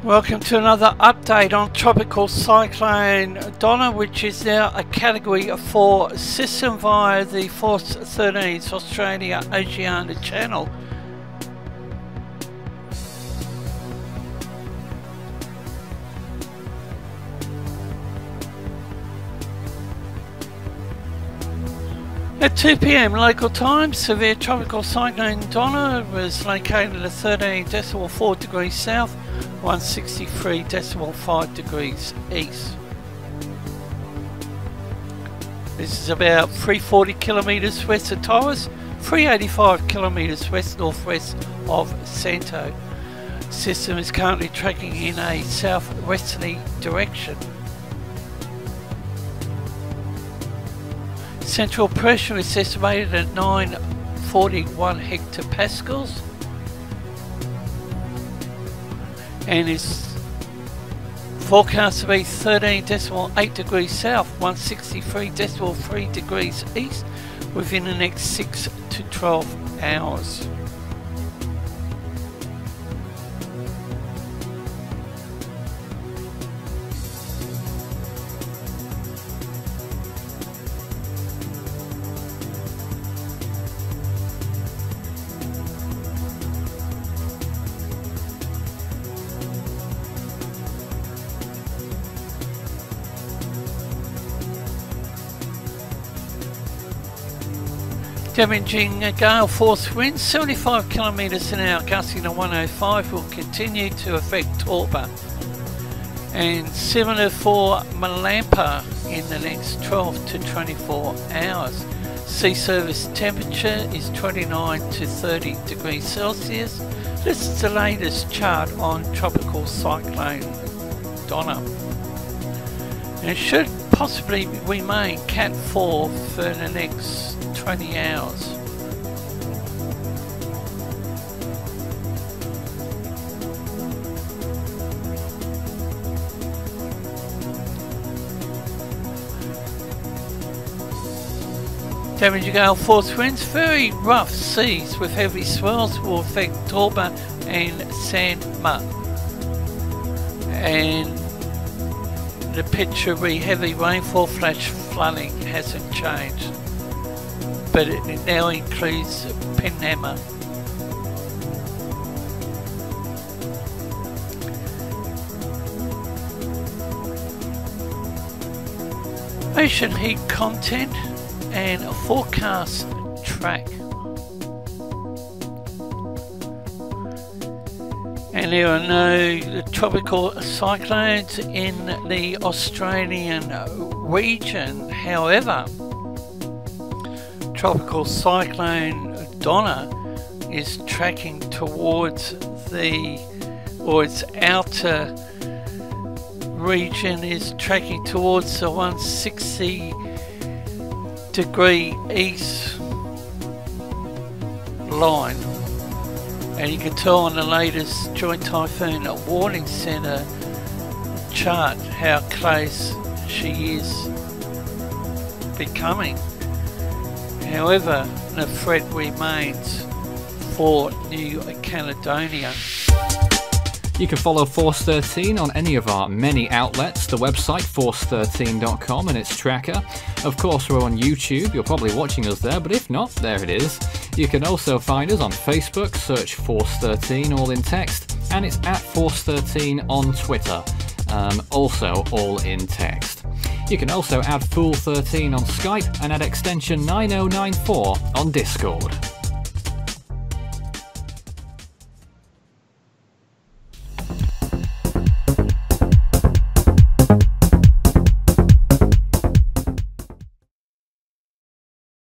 Welcome to another update on Tropical Cyclone Donna, which is now a Category 4 system via the Force 13's Australia-Oceania channel. At 2 p.m. local time, severe Tropical Cyclone Donna was located at 13.4 degrees south, 163.5 degrees east. This is about 340 kilometres west of Torres, 385 kilometres west-northwest of Santo. System is currently tracking in a southwesterly direction. Central pressure is estimated at 941 hectopascals and is forecast to be 13.8 degrees south, 163.3 degrees east within the next 6 to 12 hours. Damaging gale force winds 75 kilometres an hour gusting to 105 will continue to affect Torba, and similar for Malampa in the next 12 to 24 hours. Sea surface temperature is 29 to 30 degrees Celsius. This is the latest chart on Tropical Cyclone Donna. And it should possibly remain Cat 4 for the next 20 hours. Damaging gale force winds, very rough seas with heavy swells will affect Torba and Sandma. And the picture re heavy rainfall flash flooding hasn't changed, but it now includes Panama. Ocean heat content and a forecast track. And there are no tropical cyclones in the Australian region. However, Tropical Cyclone Donna is tracking towards its outer region is tracking towards the 160 degree east line. And you can tell on the latest Joint Typhoon Warning Centre chart how close she is becoming. However, the threat remains for New Caledonia. You can follow Force 13 on any of our many outlets, the website force13.com and its tracker. Of course, we're on YouTube, you're probably watching us there, but if not, there it is. You can also find us on Facebook, search Force 13, all in text, and it's at Force 13 on Twitter, also all in text. You can also add Fool 13 on Skype and add extension 9094 on Discord.